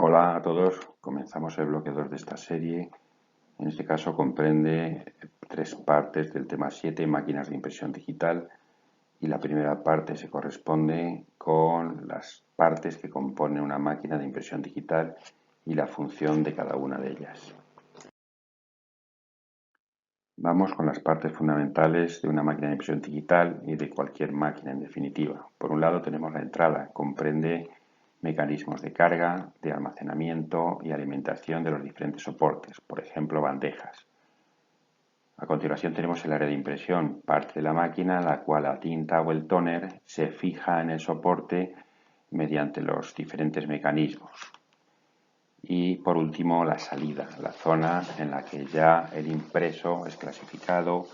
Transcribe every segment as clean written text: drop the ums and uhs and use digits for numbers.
Hola a todos, comenzamos el bloque 2 de esta serie. En este caso comprende tres partes del tema 7, máquinas de impresión digital, y la primera parte se corresponde con las partes que componen una máquina de impresión digital y la función de cada una de ellas. Vamos con las partes fundamentales de una máquina de impresión digital y de cualquier máquina en definitiva. Por un lado tenemos la entrada, comprende mecanismos de carga, de almacenamiento y alimentación de los diferentes soportes, por ejemplo bandejas. A continuación tenemos el área de impresión, parte de la máquina en la cual la tinta o el tóner se fija en el soporte mediante los diferentes mecanismos. Y por último la salida, la zona en la que ya el impreso es clasificado,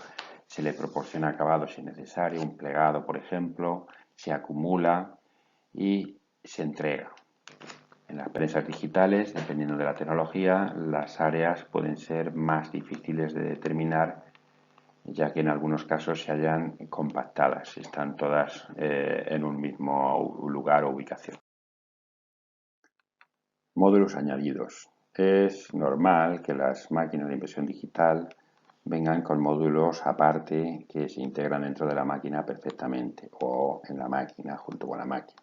se le proporciona acabado si es necesario, un plegado por ejemplo, se acumula y se entrega. En las prensas digitales, dependiendo de la tecnología, las áreas pueden ser más difíciles de determinar, ya que en algunos casos se hallan compactadas, están todas en un mismo lugar o ubicación. Módulos añadidos. Es normal que las máquinas de impresión digital vengan con módulos aparte que se integran dentro de la máquina perfectamente o en la máquina junto con la máquina.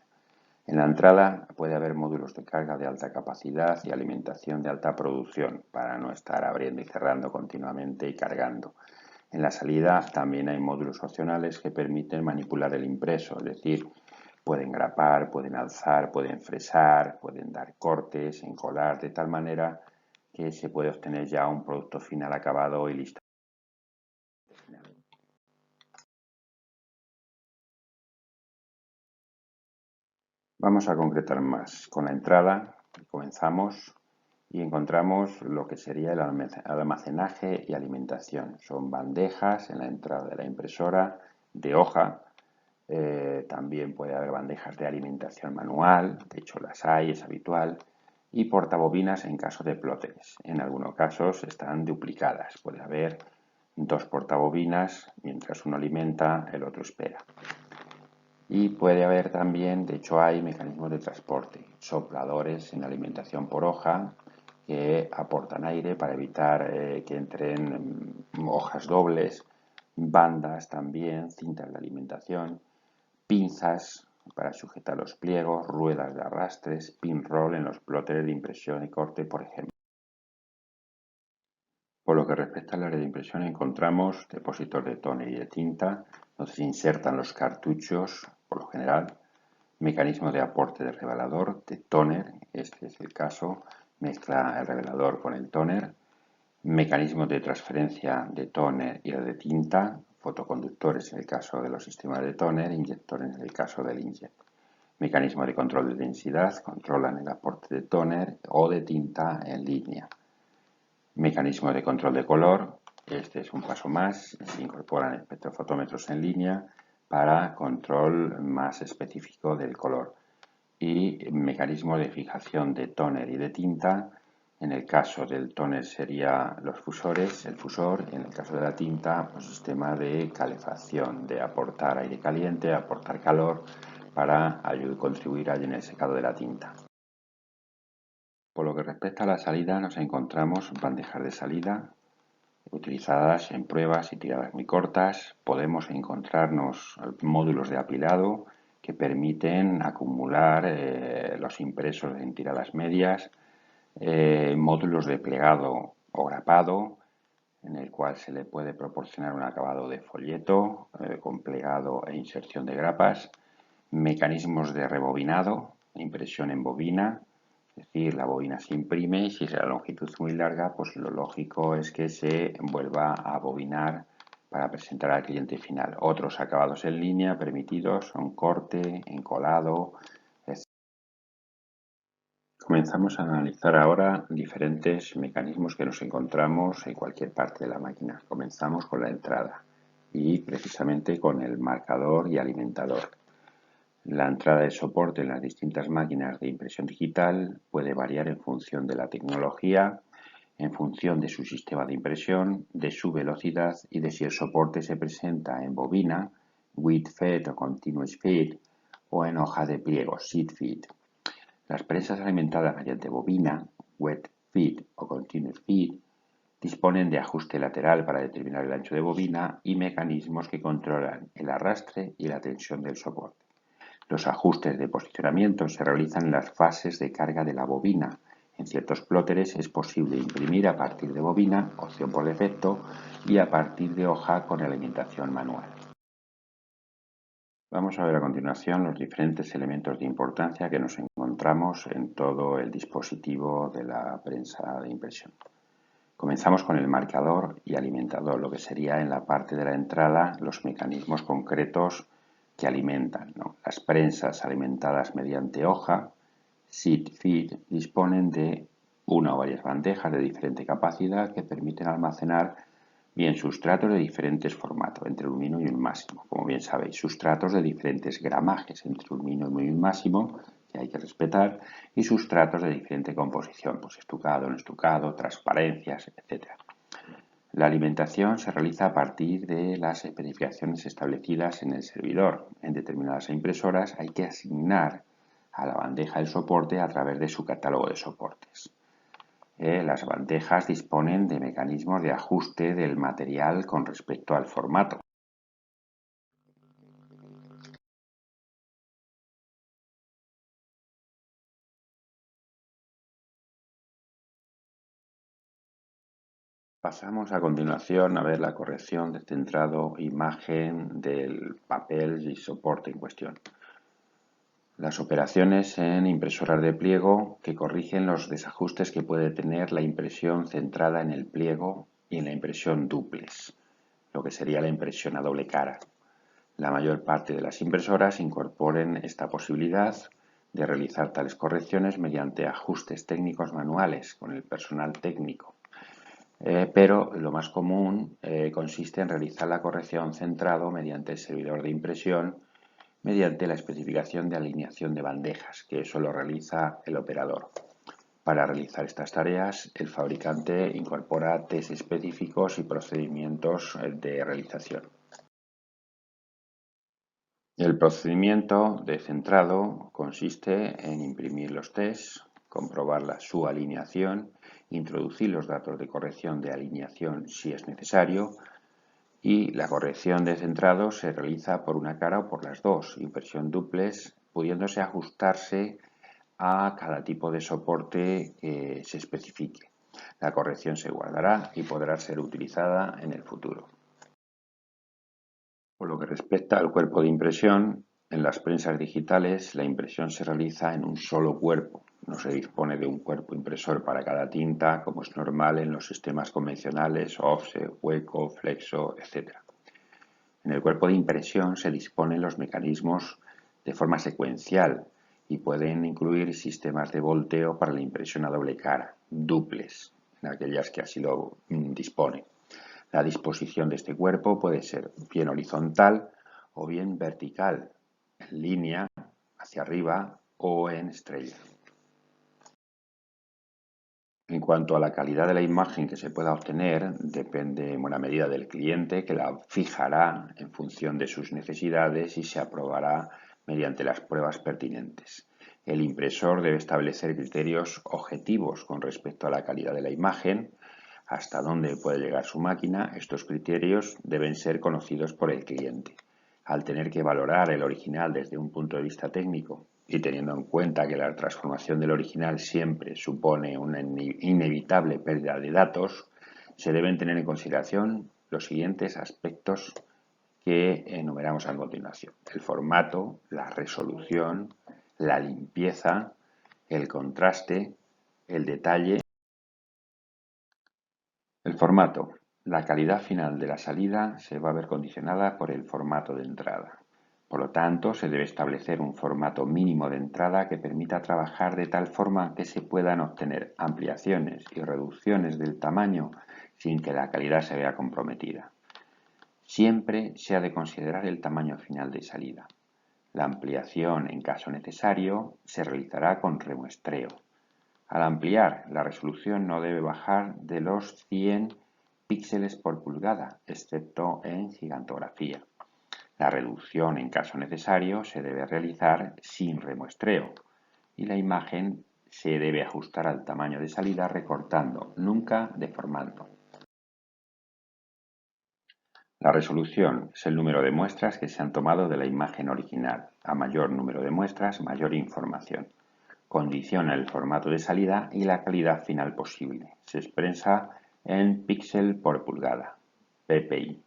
En la entrada puede haber módulos de carga de alta capacidad y alimentación de alta producción para no estar abriendo y cerrando continuamente y cargando. En la salida también hay módulos opcionales que permiten manipular el impreso, es decir, pueden grapar, pueden alzar, pueden fresar, pueden dar cortes, encolar, de tal manera que se puede obtener ya un producto final acabado y listo. Vamos a concretar más. Con la entrada comenzamos y encontramos lo que sería el almacenaje y alimentación. Son bandejas en la entrada de la impresora de hoja. También puede haber bandejas de alimentación manual, de hecho las hay, es habitual, y portabobinas en caso de plóteres. En algunos casos están duplicadas, puede haber dos portabobinas, mientras uno alimenta, el otro espera. Y puede haber también, de hecho hay mecanismos de transporte, sopladores en alimentación por hoja que aportan aire para evitar que entren hojas dobles, bandas también, cintas de alimentación, pinzas para sujetar los pliegos, ruedas de arrastres, pin roll en los plotters de impresión y corte, por ejemplo. Por lo que respecta al área de impresión encontramos depósitos de tóner y de tinta, donde se insertan los cartuchos, por lo general, mecanismo de aporte de revelador, de tóner, este es el caso, mezcla el revelador con el tóner, mecanismos de transferencia de tóner y de tinta, fotoconductores en el caso de los sistemas de tóner, inyectores en el caso del inkjet. Mecanismo de control de densidad, controlan el aporte de tóner o de tinta en línea. Mecanismo de control de color, este es un paso más, se incorporan espectrofotómetros en línea para control más específico del color. Y mecanismo de fijación de tóner y de tinta, en el caso del tóner sería los fusores, el fusor, en el caso de la tinta, un sistema de calefacción, de aportar aire caliente, aportar calor para contribuir en el secado de la tinta. Por lo que respecta a la salida, nos encontramos bandejas de salida utilizadas en pruebas y tiradas muy cortas. Podemos encontrarnos módulos de apilado que permiten acumular los impresos en tiradas medias, módulos de plegado o grapado, en el cual se le puede proporcionar un acabado de folleto con plegado e inserción de grapas, mecanismos de rebobinado, impresión en bobina, es decir, la bobina se imprime y si la longitud es muy larga, pues lo lógico es que se vuelva a bobinar para presentar al cliente final. Otros acabados en línea permitidos son corte, encolado, etc. Comenzamos a analizar ahora diferentes mecanismos que nos encontramos en cualquier parte de la máquina. Comenzamos con la entrada y precisamente con el marcador y alimentador. La entrada de soporte en las distintas máquinas de impresión digital puede variar en función de la tecnología, en función de su sistema de impresión, de su velocidad y de si el soporte se presenta en bobina, with feed o continuous feed, o en hoja de pliego, sheet feed. Las prensas alimentadas mediante bobina, wet feed o continuous feed, disponen de ajuste lateral para determinar el ancho de bobina y mecanismos que controlan el arrastre y la tensión del soporte. Los ajustes de posicionamiento se realizan en las fases de carga de la bobina. En ciertos plóteres es posible imprimir a partir de bobina, opción por defecto, y a partir de hoja con alimentación manual. Vamos a ver a continuación los diferentes elementos de importancia que nos encontramos en todo el dispositivo de la prensa de impresión. Comenzamos con el marcador y alimentador, lo que sería en la parte de la entrada los mecanismos concretos que alimentan, ¿no? Las prensas alimentadas mediante hoja, seed feed, disponen de una o varias bandejas de diferente capacidad que permiten almacenar bien sustratos de diferentes formatos, entre un mínimo y un máximo. Como bien sabéis, sustratos de diferentes gramajes, entre un mínimo y un máximo, que hay que respetar, y sustratos de diferente composición, pues estucado, no estucado, transparencias, etc. La alimentación se realiza a partir de las especificaciones establecidas en el servidor. En determinadas impresoras hay que asignar a la bandeja el soporte a través de su catálogo de soportes. Las bandejas disponen de mecanismos de ajuste del material con respecto al formato. Pasamos a continuación a ver la corrección de centrado imagen del papel y soporte en cuestión. Las operaciones en impresoras de pliego que corrigen los desajustes que puede tener la impresión centrada en el pliego y en la impresión duplex, lo que sería la impresión a doble cara. La mayor parte de las impresoras incorporen esta posibilidad de realizar tales correcciones mediante ajustes técnicos manuales con el personal técnico. Pero lo más común consiste en realizar la corrección centrado mediante el servidor de impresión mediante la especificación de alineación de bandejas, que eso lo realiza el operador. Para realizar estas tareas, el fabricante incorpora test específicos y procedimientos de realización. El procedimiento de centrado consiste en imprimir los tests, comprobar su alineación, introducir los datos de corrección de alineación si es necesario, y la corrección de centrado se realiza por una cara o por las dos, impresión duplex, pudiéndose ajustarse a cada tipo de soporte que se especifique. La corrección se guardará y podrá ser utilizada en el futuro. Por lo que respecta al cuerpo de impresión, en las prensas digitales la impresión se realiza en un solo cuerpo. No se dispone de un cuerpo impresor para cada tinta, como es normal en los sistemas convencionales, offset, hueco, flexo, etc. En el cuerpo de impresión se disponen los mecanismos de forma secuencial y pueden incluir sistemas de volteo para la impresión a doble cara, duplex, en aquellas que así lo disponen. La disposición de este cuerpo puede ser bien horizontal o bien vertical, en línea, hacia arriba o en estrella. En cuanto a la calidad de la imagen que se pueda obtener, depende en buena medida del cliente, que la fijará en función de sus necesidades y se aprobará mediante las pruebas pertinentes. El impresor debe establecer criterios objetivos con respecto a la calidad de la imagen, hasta dónde puede llegar su máquina. Estos criterios deben ser conocidos por el cliente. Al tener que valorar el original desde un punto de vista técnico y teniendo en cuenta que la transformación del original siempre supone una inevitable pérdida de datos, se deben tener en consideración los siguientes aspectos que enumeramos a continuación: el formato, la resolución, la limpieza, el contraste, el detalle. El formato. La calidad final de la salida se va a ver condicionada por el formato de entrada. Por lo tanto, se debe establecer un formato mínimo de entrada que permita trabajar de tal forma que se puedan obtener ampliaciones y reducciones del tamaño sin que la calidad se vea comprometida. Siempre se ha de considerar el tamaño final de salida. La ampliación, en caso necesario, se realizará con remuestreo. Al ampliar, la resolución no debe bajar de los 100 píxeles por pulgada, excepto en gigantografía. La reducción, en caso necesario, se debe realizar sin remuestreo. y la imagen se debe ajustar al tamaño de salida recortando, nunca deformando. La resolución es el número de muestras que se han tomado de la imagen original. A mayor número de muestras, mayor información. Condiciona el formato de salida y la calidad final posible. Se expresa en píxel por pulgada, ppi.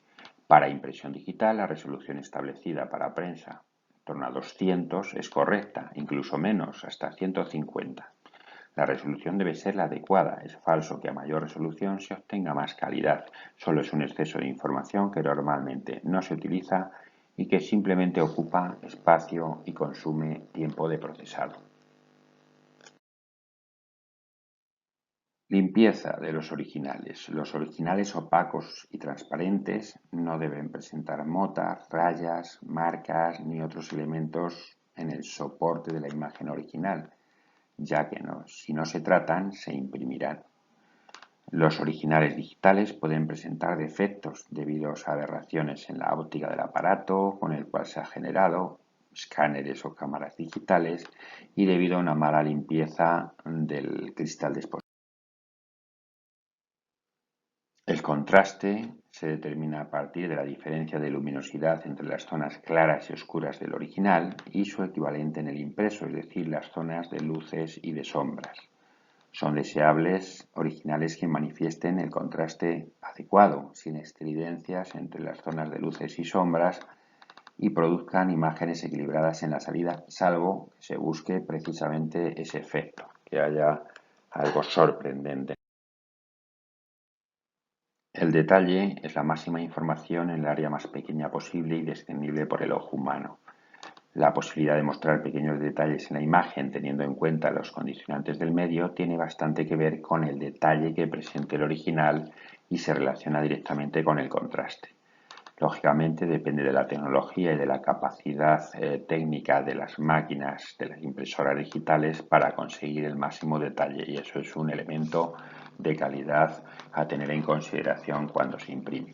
Para impresión digital, la resolución establecida para prensa, en torno a 200, es correcta, incluso menos, hasta 150. La resolución debe ser la adecuada. Es falso que a mayor resolución se obtenga más calidad. Solo es un exceso de información que normalmente no se utiliza y que simplemente ocupa espacio y consume tiempo de procesado. Limpieza de los originales. Los originales opacos y transparentes no deben presentar motas, rayas, marcas ni otros elementos en el soporte de la imagen original, ya que si no se tratan, se imprimirán. Los originales digitales pueden presentar defectos debido a aberraciones en la óptica del aparato con el cual se ha generado, escáneres o cámaras digitales, y debido a una mala limpieza del cristal de exposición. El contraste se determina a partir de la diferencia de luminosidad entre las zonas claras y oscuras del original y su equivalente en el impreso, es decir, las zonas de luces y de sombras. Son deseables originales que manifiesten el contraste adecuado, sin estridencias entre las zonas de luces y sombras y produzcan imágenes equilibradas en la salida, salvo que se busque precisamente ese efecto, que haya algo sorprendente. El detalle es la máxima información en el área más pequeña posible y discernible por el ojo humano. La posibilidad de mostrar pequeños detalles en la imagen teniendo en cuenta los condicionantes del medio tiene bastante que ver con el detalle que presente el original y se relaciona directamente con el contraste. Lógicamente depende de la tecnología y de la capacidad técnica de las máquinas, de las impresoras digitales para conseguir el máximo detalle y eso es un elemento de calidad a tener en consideración cuando se imprime.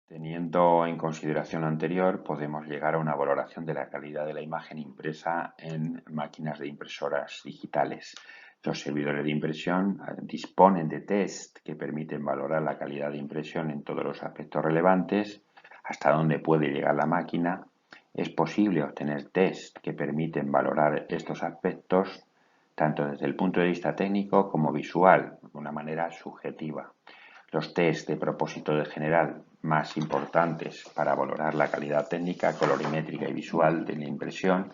Teniendo en consideración lo anterior, podemos llegar a una valoración de la calidad de la imagen impresa en máquinas de impresoras digitales. Los servidores de impresión disponen de test que permiten valorar la calidad de impresión en todos los aspectos relevantes, hasta dónde puede llegar la máquina. Es posible obtener test que permiten valorar estos aspectos tanto desde el punto de vista técnico como visual, de una manera subjetiva. Los test de propósito general más importantes para valorar la calidad técnica, colorimétrica y visual de la impresión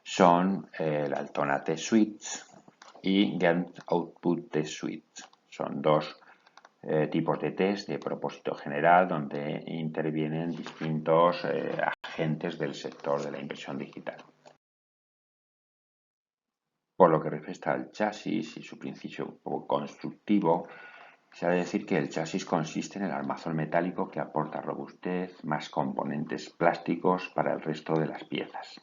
son el Altona Test Suite y Gantt Output Test Suite. Son dos tipos de test de propósito general donde intervienen distintos agentes del sector de la impresión digital. Por lo que respecta al chasis y su principio constructivo, se ha de decir que el chasis consiste en el armazón metálico que aporta robustez más componentes plásticos para el resto de las piezas.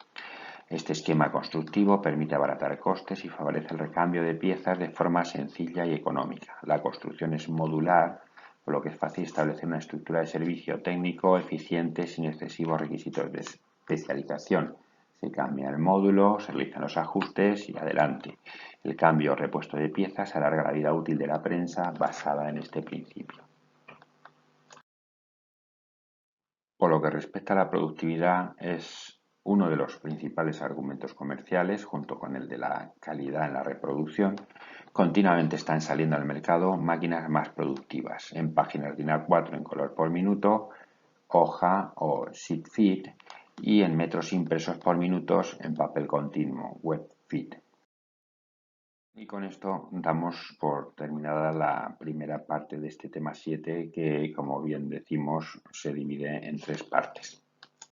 Este esquema constructivo permite abaratar costes y favorece el recambio de piezas de forma sencilla y económica. La construcción es modular, por lo que es fácil establecer una estructura de servicio técnico eficiente sin excesivos requisitos de especialización. Se cambia el módulo, se realizan los ajustes y adelante. El cambio o repuesto de piezas alarga la vida útil de la prensa basada en este principio. Por lo que respecta a la productividad, es uno de los principales argumentos comerciales, junto con el de la calidad en la reproducción. Continuamente están saliendo al mercado máquinas más productivas, en páginas DIN A4 en color por minuto, hoja o sheet feed, y en metros impresos por minutos en papel continuo, web feed. Y con esto damos por terminada la primera parte de este tema 7 que, como bien decimos, se divide en 3 partes.